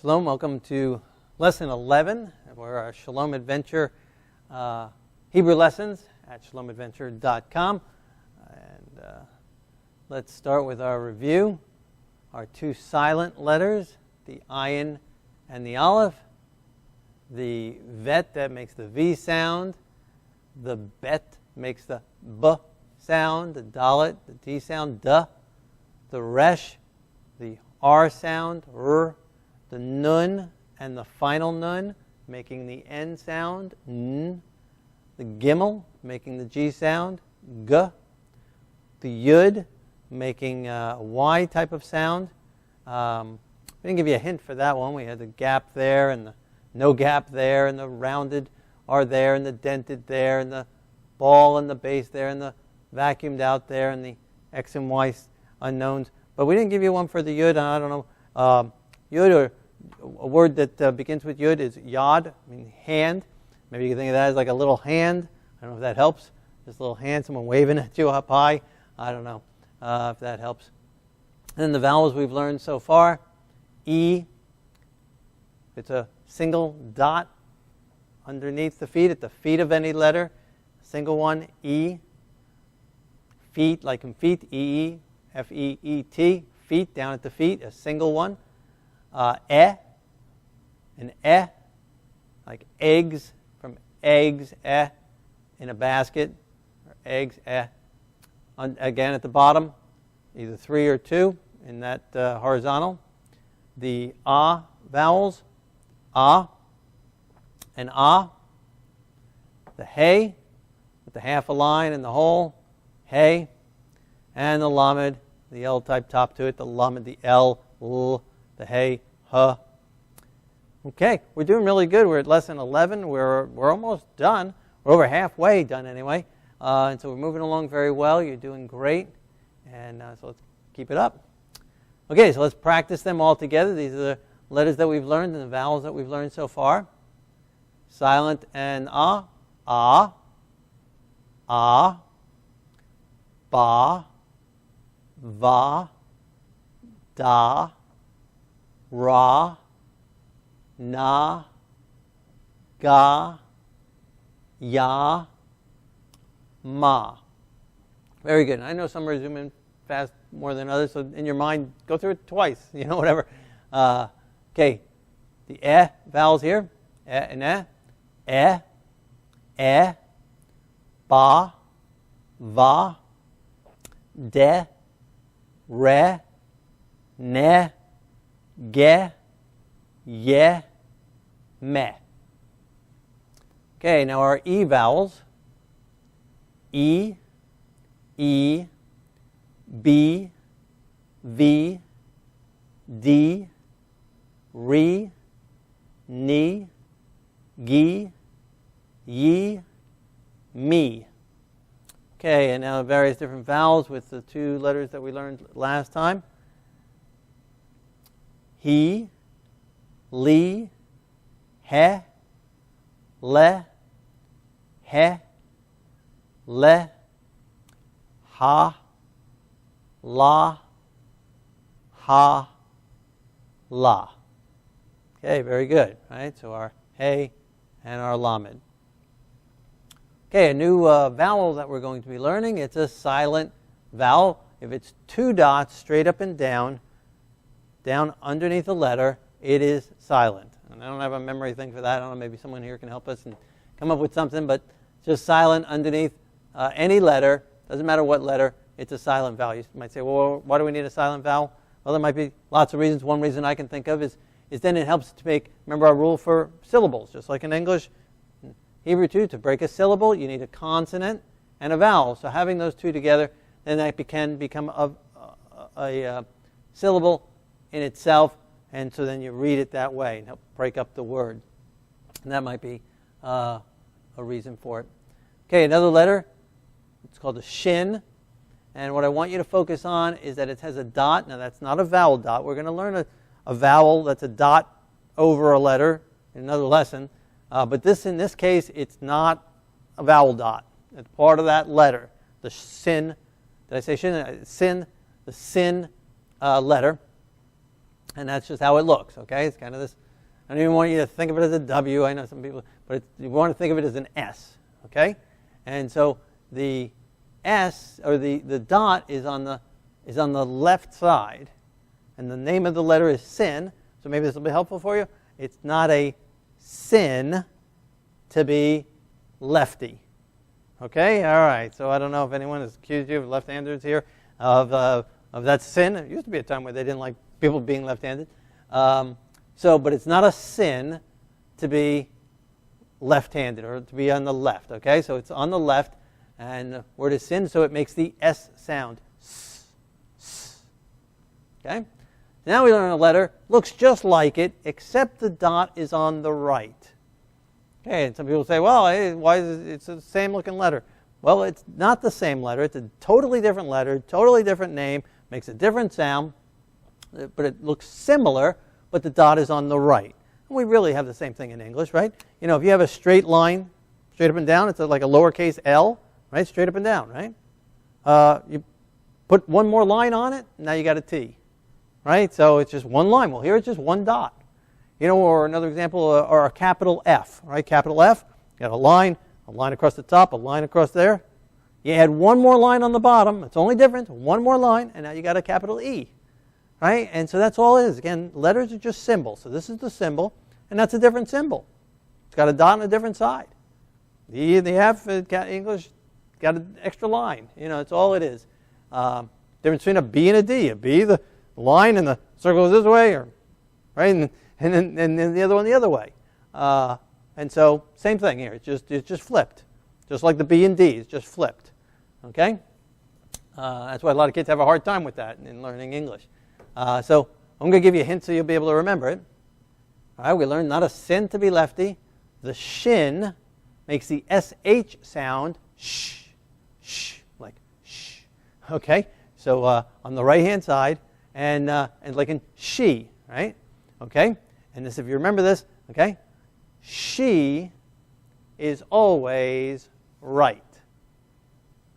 Shalom, welcome to Lesson 11 of our Shalom Adventure Hebrew lessons at shalomadventure.com. And let's start with our review. Our two silent letters, the ayin and the aleph. The vet that makes the V sound. The bet makes the B sound. The dalet, the D sound, duh. The resh, the R sound, r. The nun and the final nun making the N sound, n. The gimel making the G sound, g. The yud making a Y type of sound. We didn't give you a hint for that one. We had the gap there and the no gap there and the rounded R there and the dented there and the ball and the base there and the vacuumed out there and the X and Y unknowns. But we didn't give you one for the yud. I don't know. Yud, or a word that begins with yud, is yad, meaning hand. Maybe you can think of that as like a little hand. I don't know if that helps. Just a little hand, someone waving at you up high. I don't know if that helps. And then the vowels we've learned so far. E, it's a single dot underneath the feet, at the feet of any letter. Single one, E. Feet, like in feet, E-E, F-E-E-T. Feet, down at the feet, a single one. An like eggs, from eggs, in a basket, or eggs, again at the bottom, either 3 or 2 in that horizontal. The vowels, and the hey, with the half a line in the hole, hey, and the lamed, the L type top to it, the lamed, the L, l, the hey, huh. Okay, we're doing really good. We're at lesson 11. We're almost done. We're over halfway done anyway. And so we're moving along very well. You're doing great. And so let's keep it up. Okay, so let's practice them all together. These are the letters that we've learned and the vowels that we've learned so far. Silent and ah, ba, va, da, ra, na, ga, ya, ma. Very good. I know some are zooming fast more than others, so in your mind, go through it twice, whatever. Okay, the vowels here, and ba, va, de, re, ne, ge, ye, me. Okay, now our E vowels. E, B, V, D, re, ni, gi, ye, me. Okay, and now various different vowels with the 2 letters that we learned last time. He, li, he, le, ha, la, ha, la. Okay, very good. Right, so our hey and our lamed. Okay, a new vowel that we're going to be learning. It's a silent vowel. If it's 2 dots straight up and down underneath a letter, it is silent. And I don't have a memory thing for that. I don't know, maybe someone here can help us and come up with something, but just silent underneath any letter. Doesn't matter what letter, it's a silent vowel. You might say, well, why do we need a silent vowel? Well, there might be lots of reasons. One reason I can think of is then it helps to remember our rule for syllables, just like in English. In Hebrew too, to break a syllable, you need a consonant and a vowel. So having those 2 together, then that can become a syllable in itself, and so then you read it that way and help break up the word. And that might be a reason for it. Okay, another letter. It's called a shin. And what I want you to focus on is that it has a dot. Now, that's not a vowel dot. We're going to learn a vowel that's a dot over a letter in another lesson. But in this case, it's not a vowel dot. It's part of that letter. The sin. Did I say shin? Sin. The sin letter. And that's just how it looks, okay? It's kind of this, I don't even want you to think of it as a W. I know some people, but you want to think of it as an S, okay? And so the S, or the dot is on the left side, and the name of the letter is sin. So maybe this will be helpful for you. It's not a sin to be lefty. Okay? All right. So I don't know if anyone has accused you of left-handers here of that sin. It used to be a time where they didn't like people being left-handed. But it's not a sin to be left-handed or to be on the left. Okay? So it's on the left, and the word is sin, so it makes the S sound. S, s. Okay? Now we learn a letter. Looks just like it, except the dot is on the right. Okay, and some people say, well, hey, why is it's the same looking letter? Well, it's not the same letter. It's a totally different letter, totally different name, makes a different sound, but it looks similar, but the dot is on the right. And we really have the same thing in English, right? You know, if you have a straight line, straight up and down, it's like a lowercase L, right? Straight up and down, right? You put one more line on it, now you got a T, right? So it's just one line. Well, here it's just one dot. You know, or another example, or a capital F, right? Capital F, you got a line across the top, a line across there. You add one more line on the bottom. It's only different, one more line, and now you got a capital E, right? And so that's all it is. Again, letters are just symbols. So this is the symbol, and that's a different symbol. It's got a dot on a different side. The F, English, got an extra line. You know, it's all it is. Difference between a B and a D. A B, the line and the circle is this way, or right, and then the other one the other way. And so same thing here. It's just flipped, just like the B and D is just flipped. Okay, that's why a lot of kids have a hard time with that in learning English. So I'm going to give you a hint so you'll be able to remember it. All right, we learned not a sin to be lefty. The shin makes the SH sound sh, sh, like sh. Okay, so on the right-hand side, and like in she, right? Okay, and this, if you remember this, okay, she is always right.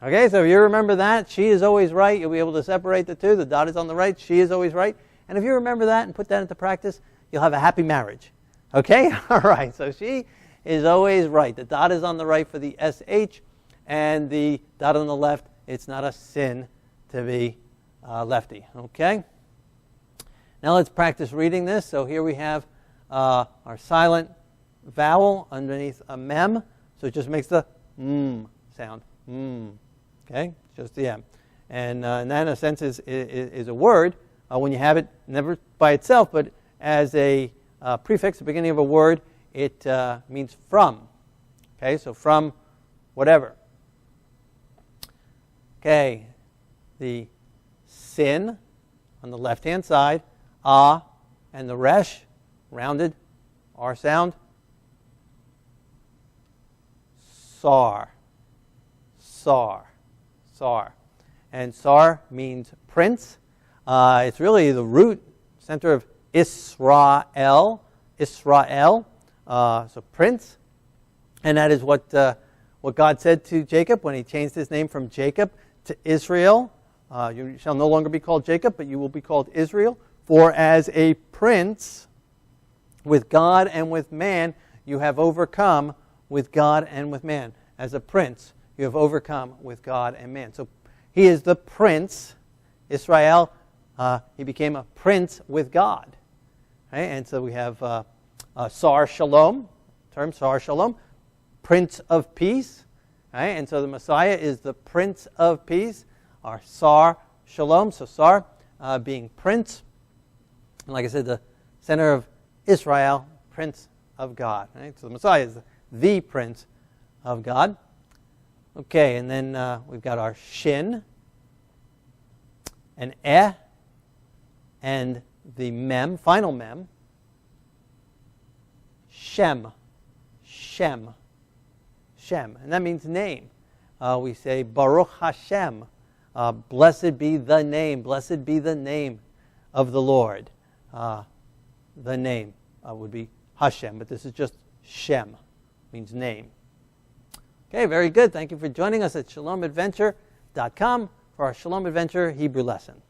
Okay, so if you remember that, she is always right, you'll be able to separate the two. The dot is on the right, she is always right. And if you remember that and put that into practice, you'll have a happy marriage. Okay, all right, so she is always right. The dot is on the right for the SH, and the dot on the left, it's not a sin to be lefty. Okay? Now let's practice reading this. So here we have our silent vowel underneath a mem. So it just makes the sound. Okay? Just the M. And that, in a sense, is a word when you have it never by itself, but as a prefix at the beginning of a word, it means from. Okay? So from whatever. Okay. The sin on the left-hand side, and the resh, rounded R sound, sar, sar, sar. And sar means prince. It's really the root center of Israel, Israel, so prince. And that is what God said to Jacob when he changed his name from Jacob to Israel. You shall no longer be called Jacob, but you will be called Israel. For as a prince with God and with man, you have overcome with God and with man. As a prince, you have overcome with God and man. So he is the prince, Israel. He became a prince with God. Right? And so we have Sar Shalom, term Sar Shalom, Prince of Peace. Right? And so the Messiah is the Prince of Peace, our Sar Shalom. So Sar being prince. And like I said, the center of Israel, Prince of God. Right? So the Messiah is the Prince of God. Okay, and then we've got our shin, an and the mem, final mem, Shem, Shem, Shem. And that means name. We say Baruch Hashem, blessed be the name of the Lord. The name would be Hashem, but this is just Shem, means name. Okay, very good. Thank you for joining us at shalomadventure.com for our Shalom Adventure Hebrew lesson.